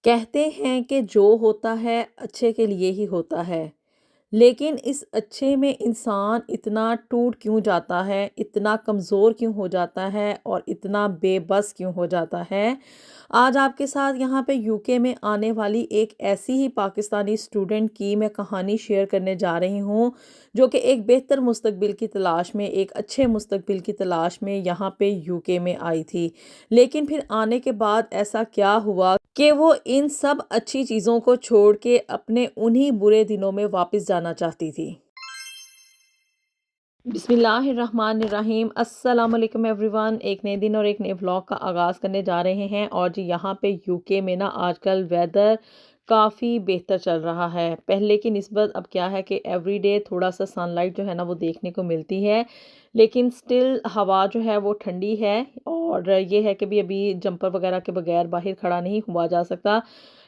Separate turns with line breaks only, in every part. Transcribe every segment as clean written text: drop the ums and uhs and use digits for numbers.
کہتے ہیں کہ جو ہوتا ہے اچھے کے لیے ہی ہوتا ہے، لیکن اس اچھے میں انسان اتنا ٹوٹ کیوں جاتا ہے، اتنا کمزور کیوں ہو جاتا ہے اور اتنا بے بس کیوں ہو جاتا ہے؟ آج آپ کے ساتھ یہاں پہ یوکے میں آنے والی ایک ایسی ہی پاکستانی اسٹوڈنٹ کی میں کہانی شیئر کرنے جا رہی ہوں، جو کہ ایک بہتر مستقبل کی تلاش میں، ایک اچھے مستقبل کی تلاش میں یہاں پہ یوکے میں آئی تھی۔ لیکن پھر آنے کے بعد ایسا کیا ہوا کہ وہ ان سب اچھی چیزوں کو چھوڑ کے اپنے انہی برے دنوں میں واپس جانا چاہتی تھی۔ بسم اللہ الرحمن الرحیم، السلام علیکم ایوری ون۔ ایک نئے دن اور ایک نئے ولاگ کا آغاز کرنے جا رہے ہیں، اور جی یہاں پہ یوکے میں نا آج کل ویدر کافی بہتر چل رہا ہے۔ پہلے کی نسبت اب کیا ہے کہ ایوری ڈے تھوڑا سا سن لائٹ جو ہے نا وہ دیکھنے کو ملتی ہے، لیکن سٹل ہوا جو ہے وہ ٹھنڈی ہے، اور یہ ہے کہ بھی ابھی جمپر وغیرہ کے بغیر باہر کھڑا نہیں ہوا جا سکتا۔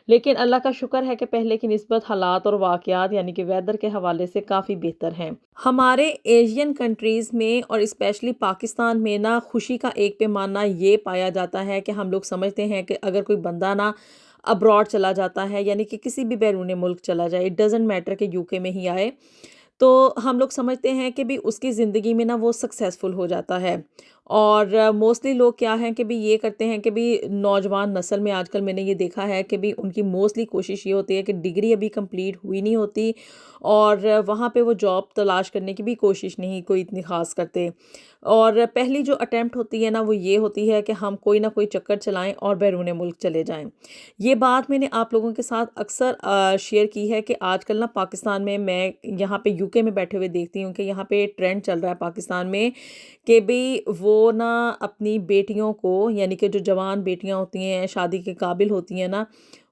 لیکن اللہ کا شکر ہے کہ پہلے کی نسبت حالات اور واقعات یعنی کہ ویدر کے حوالے سے کافی بہتر ہیں۔ ہمارے ایشین کنٹریز میں اور اسپیشلی پاکستان میں نا خوشی کا ایک پیمانہ یہ پایا جاتا ہے کہ ہم لوگ سمجھتے ہیں کہ اگر کوئی بندہ نا ابراڈ چلا جاتا ہے، یعنی کہ کسی بھی بیرون ملک چلا جائے، اٹ ڈزنٹ میٹر کہ یوکے میں ہی آئے، تو ہم لوگ سمجھتے ہیں کہ بھی اس کی زندگی میں نا وہ سکسیسفل ہو جاتا ہے۔ اور موسٹلی لوگ کیا ہیں کہ بھی یہ کرتے ہیں کہ بھی نوجوان نسل میں آج کل میں نے یہ دیکھا ہے کہ بھی ان کی موسٹلی کوشش یہ ہوتی ہے کہ ڈگری ابھی کمپلیٹ ہوئی نہیں ہوتی، اور وہاں پہ وہ جاب تلاش کرنے کی بھی کوشش نہیں کوئی اتنی خاص کرتے، اور پہلی جو اٹیمپٹ ہوتی ہے نا وہ یہ ہوتی ہے کہ ہم کوئی نہ کوئی چکر چلائیں اور بیرون ملک چلے جائیں۔ یہ بات میں نے آپ لوگوں کے ساتھ اکثر شیئر کی ہے کہ آج کل نا پاکستان میں یہاں پہ یوکے میں بیٹھے ہوئے دیکھتی ہوں کہ یہاں پہ ٹرینڈ چل رہا ہے پاکستان میں کہ بھی وہ نا اپنی بیٹیوں کو، یعنی کہ جو جوان بیٹیاں ہوتی ہیں شادی کے قابل ہوتی ہیں نا،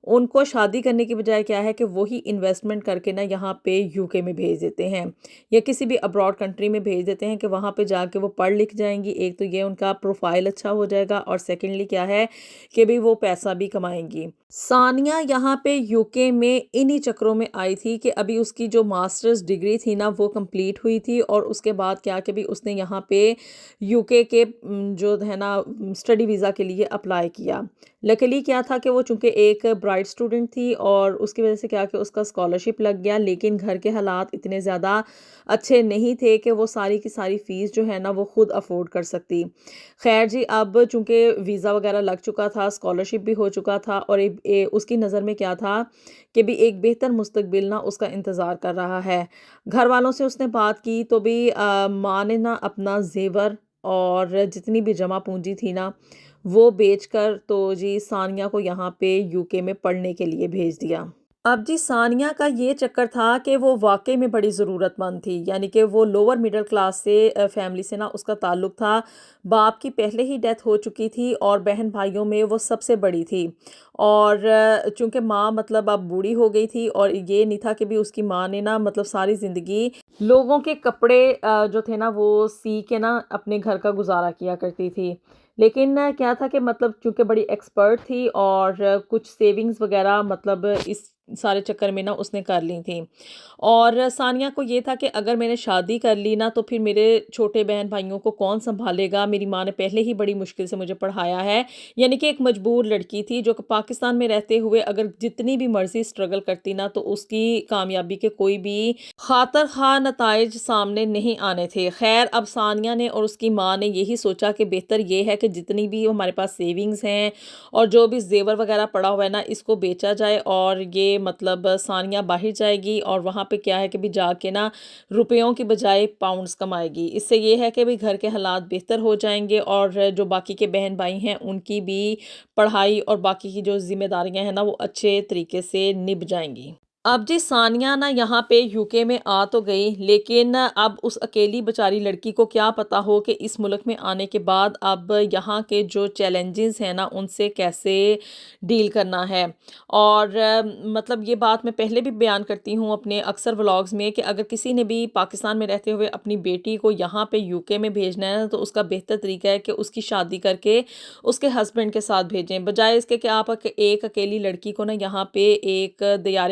ان کو شادی کرنے کی بجائے کیا ہے کہ وہی انویسٹمنٹ کر کے نا یہاں پہ یوکے میں بھیج دیتے ہیں، یا کسی بھی ابراڈ کنٹری میں بھیج دیتے ہیں کہ وہاں پہ جا کے وہ پڑھ لکھ جائیں گی۔ ایک تو یہ ان کا پروفائل اچھا ہو جائے گا، اور سیکنڈلی کیا ہے کہ بھی وہ پیسہ بھی کمائیں گی۔ ثانیہ یہاں پہ یوکے میں انہی چکروں میں آئی تھی کہ ابھی اس کی جو ماسٹرز ڈگری تھی نا وہ کمپلیٹ ہوئی تھی، اور اس کے بعد کیا کہ بھی اس نے یہاں پہ یوکے کے جو ہے نا اسٹڈی ویزا کے لیے اپلائی کیا۔ لکیلی کیا تھا کہ وہ چونکہ ایک برائٹ اسٹوڈنٹ تھی، اور اس کی وجہ سے کیا کہ اس کا اسکالرشپ لگ گیا، لیکن گھر کے حالات اتنے زیادہ اچھے نہیں تھے کہ وہ ساری کی ساری فیس جو ہے نا وہ خود افورڈ کر سکتی۔ خیر جی، اب چونکہ ویزا وغیرہ لگ چکا تھا، اسکالرشپ بھی ہو چکا تھا، اور اس کی نظر میں کیا تھا کہ بھی ایک بہتر مستقبل نا اس کا انتظار کر رہا ہے۔ گھر والوں سے اس نے بات کی تو بھی ماں نے نا اپنا زیور اور جتنی بھی جمع پونجی تھی نا وہ بیچ کر تو جی ثانیہ کو یہاں پہ یوکے میں پڑھنے کے لیے بھیج دیا۔ اب جی ثانیہ کا یہ چکر تھا کہ وہ واقعی میں بڑی ضرورت مند تھی، یعنی کہ وہ لوور مڈل کلاس سے فیملی سے نا اس کا تعلق تھا۔ باپ کی پہلے ہی ڈیتھ ہو چکی تھی، اور بہن بھائیوں میں وہ سب سے بڑی تھی، اور چونکہ ماں مطلب اب بوڑھی ہو گئی تھی، اور یہ نہیں تھا کہ بھی اس کی ماں نے نا مطلب ساری زندگی لوگوں کے کپڑے جو تھے نا وہ سی کے نا اپنے گھر کا گزارا کیا کرتی تھی۔ لیکن کیا تھا کہ مطلب چونکہ بڑی ایکسپرٹ تھی، اور کچھ سیونگز وغیرہ مطلب اس سارے چکر میں نا اس نے کر لی تھیں، اور ثانیہ کو یہ تھا کہ اگر میں نے شادی کر لی نا تو پھر میرے چھوٹے بہن بھائیوں کو کون سنبھالے گا، میری ماں نے پہلے ہی بڑی مشکل سے مجھے پڑھایا ہے، یعنی کہ ایک مجبور لڑکی تھی جو کہ پاکستان میں رہتے ہوئے اگر جتنی بھی مرضی سٹرگل کرتی نا تو اس کی کامیابی کے کوئی بھی خاطر خواہ نتائج سامنے نہیں آنے تھے۔ خیر اب ثانیہ نے اور اس کی ماں نے یہی سوچا کہ بہتر یہ ہے کہ جتنی بھی ہمارے پاس سیونگز ہیں اور جو بھی زیور وغیرہ پڑا ہوا ہے نا اس کو بیچا جائے، اور یہ مطلب ثانیہ باہر جائے گی اور وہاں پہ کیا ہے کہ بھی جا کے نا روپیوں کی بجائے پاؤنڈز کمائے گی۔ اس سے یہ ہے کہ بھی گھر کے حالات بہتر ہو جائیں گے، اور جو باقی کے بہن بھائی ہیں ان کی بھی پڑھائی اور باقی کی جو ذمہ داریاں ہیں نا وہ اچھے طریقے سے نبھ جائیں گی۔ اب جی ثانیہ نا یہاں پہ یوکے میں آ تو گئی، لیکن اب اس اکیلی بیچاری لڑکی کو کیا پتا ہو کہ اس ملک میں آنے کے بعد اب یہاں کے جو چیلنجز ہیں نا ان سے کیسے ڈیل کرنا ہے۔ اور مطلب یہ بات میں پہلے بھی بیان کرتی ہوں اپنے اکثر ولاگز میں کہ اگر کسی نے بھی پاکستان میں رہتے ہوئے اپنی بیٹی کو یہاں پہ یوکے میں بھیجنا ہے تو اس کا بہتر طریقہ ہے کہ اس کی شادی کر کے اس کے ہسبینڈ کے ساتھ بھیجیں، بجائے اس کے کہ آپ ایک اکیلی لڑکی کو نا یہاں پہ ایک دیار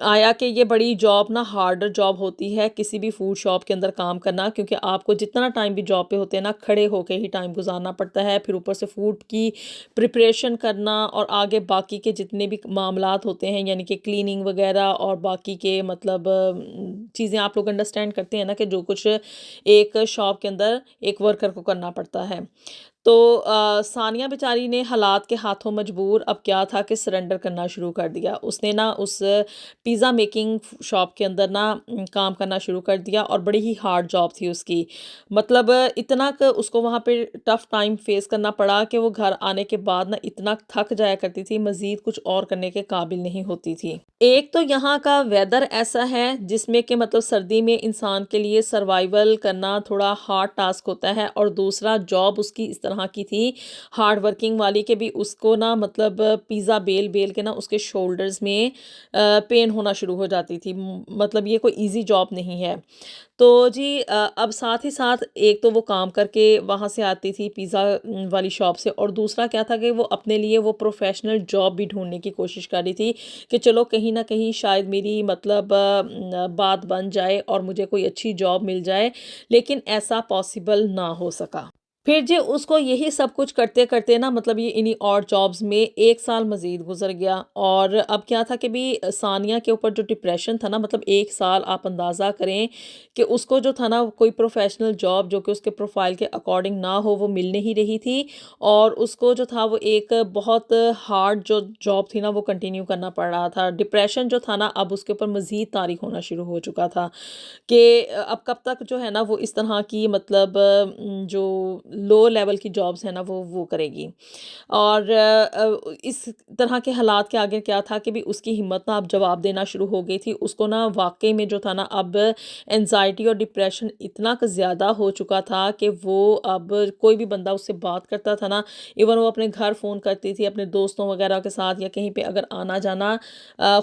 آیا کہ یہ بڑی جاب نا ہارڈر جاب ہوتی ہے کسی بھی فوڈ شاپ کے اندر کام کرنا، کیونکہ آپ کو جتنا ٹائم بھی جاب پہ ہوتے ہیں نا کھڑے ہو کے ہی ٹائم گزارنا پڑتا ہے، پھر اوپر سے فوڈ کی پریپریشن کرنا اور آگے باقی کے جتنے بھی معاملات ہوتے ہیں یعنی کہ کلیننگ وغیرہ اور باقی کے مطلب چیزیں آپ لوگ انڈرسٹینڈ کرتے ہیں نا کہ جو کچھ ایک شاپ کے اندر ایک ورکر کو کرنا پڑتا ہے۔ تو ثانیہ بیچاری نے حالات کے ہاتھوں مجبور اب کیا تھا کہ سرنڈر کرنا شروع کر دیا۔ اس نے نا اس پیزا میکنگ شاپ کے اندر نا کام کرنا شروع کر دیا، اور بڑی ہی ہارڈ جاب تھی اس کی، مطلب اتنا کہ اس کو وہاں پہ ٹف ٹائم فیس کرنا پڑا کہ وہ گھر آنے کے بعد نا اتنا تھک جایا کرتی تھی، مزید کچھ اور کرنے کے قابل نہیں ہوتی تھی۔ ایک تو یہاں کا ویدر ایسا ہے جس میں کہ مطلب سردی میں انسان کے لیے سروائیول کرنا تھوڑا ہارڈ ٹاسک ہوتا ہے، اور دوسرا جاب اس کی اس طرح کی تھی ہارڈ ورکنگ والی کہ بھی اس کو نا مطلب پیزا بیل بیل کے نا اس کے شولڈرز میں پین ہونا شروع ہو جاتی تھی، مطلب یہ کوئی ایزی جاب نہیں ہے۔ تو جی اب ساتھ ہی ساتھ ایک تو وہ کام کر کے وہاں سے آتی تھی پیزا والی شاپ سے، اور دوسرا کیا تھا کہ وہ اپنے لیے وہ پروفیشنل جاب بھی ڈھونڈنے کی کوشش کر رہی تھی کہ چلو کہیں نہ کہیں شاید میری مطلب بات بن جائے اور مجھے کوئی اچھی جاب مل جائے، لیکن ایسا پاسبل نہ ہو سکا۔ پھر جی اس کو یہی سب کچھ کرتے کرتے نا مطلب یہ انہی اور جابز میں 1 سال مزید گزر گیا، اور اب کیا تھا کہ بھی ثانیہ کے اوپر جو ڈپریشن تھا نا، مطلب 1 سال آپ اندازہ کریں کہ اس کو جو تھا نا کوئی پروفیشنل جاب جو کہ اس کے پروفائل کے اکارڈنگ نہ ہو وہ مل نہیں رہی تھی، اور اس کو جو تھا وہ ایک بہت ہارڈ جو جاب تھی نا وہ کنٹینیو کرنا پڑ رہا تھا۔ ڈپریشن جو تھا نا اب اس کے اوپر مزید طاری ہونا شروع ہو چکا تھا کہ اب کب تک جو ہے نا وہ اس طرح کی مطلب جو لو لیول کی جابز ہیں نا وہ کرے گی، اور اس طرح کے حالات کے آگے کیا تھا کہ بھی اس کی ہمت نا اب جواب دینا شروع ہو گئی تھی، اس کو نا واقعی میں جو تھا نا اب انزائٹی اور ڈپریشن اتنا کہ زیادہ ہو چکا تھا کہ وہ اب کوئی بھی بندہ اس سے بات کرتا تھا نا، ایون وہ اپنے گھر فون کرتی تھی اپنے دوستوں وغیرہ کے ساتھ، یا کہیں پہ اگر آنا جانا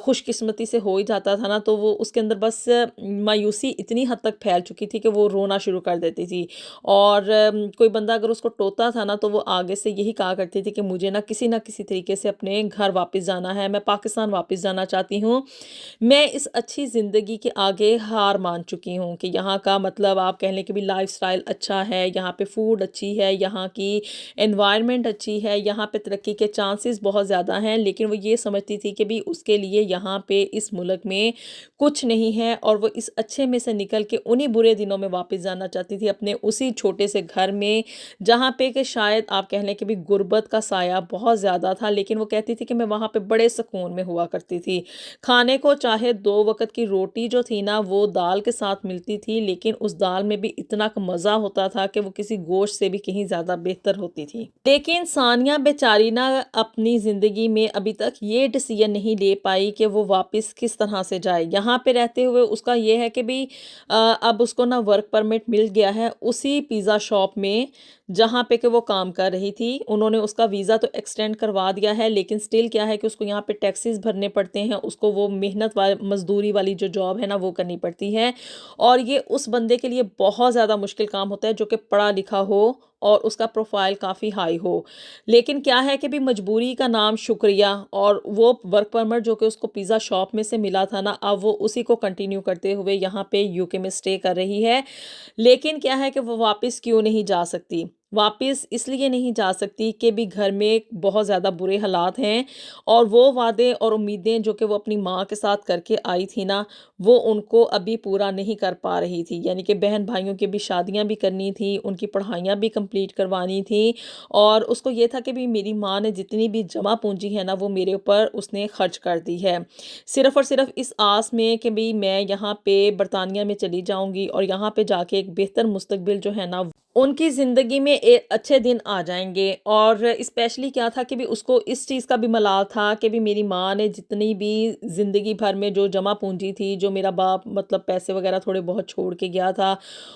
خوش قسمتی سے ہو ہی جاتا تھا نا تو وہ اس کے اندر بس مایوسی اتنی حد تک پھیل چکی تھی کہ وہ رونا شروع کر دیتی تھی، اور کوئی بندہ اگر اس کو ٹوتا تھا نا تو وہ آگے سے یہی کہا کرتی تھی کہ مجھے نہ کسی طریقے سے اپنے گھر واپس جانا ہے، میں پاکستان واپس جانا چاہتی ہوں، میں اس اچھی زندگی کے آگے ہار مان چکی ہوں کہ یہاں کا مطلب آپ کہہ لیں کہ بھی لائف سٹائل اچھا ہے، یہاں پہ فوڈ اچھی ہے، یہاں کی انوائرمنٹ اچھی ہے، یہاں پہ ترقی کے چانسز بہت زیادہ ہیں، لیکن وہ یہ سمجھتی تھی کہ بھی اس کے لیے یہاں پہ اس ملک میں کچھ نہیں ہے، اور وہ اس اچھے میں سے نکل کے انہی برے دنوں میں واپس جانا چاہتی تھی اپنے اسی چھوٹے سے گھر میں، جہاں پہ کہ شاید آپ کہہ لیں کہ بھی غربت کا سایہ بہت زیادہ تھا، لیکن وہ کہتی تھی کہ میں وہاں پہ بڑے سکون میں ہوا کرتی تھی، کھانے کو چاہے 2 وقت کی روٹی جو تھی نا وہ دال کے ساتھ ملتی تھی، لیکن اس دال میں بھی اتنا مزہ ہوتا تھا کہ وہ کسی گوشت سے بھی کہیں زیادہ بہتر ہوتی تھی۔ لیکن ثانیہ بیچاری نا اپنی زندگی میں ابھی تک یہ ڈیسیژن نہیں لے پائی کہ وہ واپس کس طرح سے جائے۔ یہاں پہ رہتے ہوئے اس کا یہ ہے کہ بھی اب اس کو نا ورک پرمٹ مل گیا ہے اسی پیزا شاپ میں جہاں پہ کہ وہ کام کر رہی تھی، انہوں نے اس کا ویزا تو ایکسٹینڈ کروا دیا ہے، لیکن سٹل کیا ہے کہ اس کو یہاں پہ ٹیکسز بھرنے پڑتے ہیں، اس کو وہ محنت مزدوری والی جو جاب ہے نا وہ کرنی پڑتی ہے، اور یہ اس بندے کے لیے بہت زیادہ مشکل کام ہوتا ہے جو کہ پڑھا لکھا ہو اور اس کا پروفائل کافی ہائی ہو، لیکن کیا ہے کہ بھی مجبوری کا نام شکریہ، اور وہ ورک پرمٹ جو کہ اس کو پیزا شاپ میں سے ملا تھا نا اب وہ اسی کو کنٹینیو کرتے ہوئے یہاں پہ UK میں سٹے کر رہی ہے، لیکن کیا ہے کہ وہ واپس کیوں نہیں جا سکتی؟ واپس اس لیے نہیں جا سکتی کہ بھی گھر میں بہت زیادہ برے حالات ہیں، اور وہ وعدے اور امیدیں جو کہ وہ اپنی ماں کے ساتھ کر کے آئی تھی نا وہ ان کو ابھی پورا نہیں کر پا رہی تھی، یعنی کہ بہن بھائیوں کی بھی شادیاں بھی کرنی تھی، ان کی پڑھائیاں بھی کمپلیٹ کروانی تھی، اور اس کو یہ تھا کہ بھی میری ماں نے جتنی بھی جمع پونجی ہے نا وہ میرے اوپر اس نے خرچ کر دی ہے، صرف اور صرف اس آس میں کہ بھی میں یہاں پہ برطانیہ میں چلی جاؤں گی اور یہاں پہ جا کے ایک بہتر مستقبل جو ہے نا ان کی زندگی میں ایک اچھے دن آ جائیں گے، اور اسپیشلی کیا تھا کہ بھی اس کو اس چیز کا بھی ملال تھا کہ بھی میری ماں نے جتنی بھی زندگی بھر میں جو جمع پونجی تھی، جو میرا باپ مطلب پیسے وغیرہ تھوڑے بہت چھوڑ کے گیا تھا،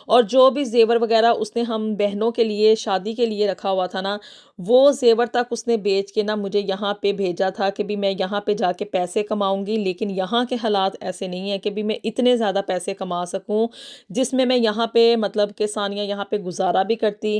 اور جو بھی زیور وغیرہ اس نے ہم بہنوں کے لیے شادی کے لیے رکھا ہوا تھا نا وہ زیور تک اس نے بیچ کے نا مجھے یہاں پہ بھیجا تھا کہ بھی میں یہاں پہ جا کے پیسے کماؤں گی، لیکن یہاں کے حالات ایسے نہیں ہیں کہ بھی میں اتنے زیادہ پیسے کما سکوں جس میں یہاں پہ مطلب کہ ثانیہ یہاں پہ گزارا بھی کرتی،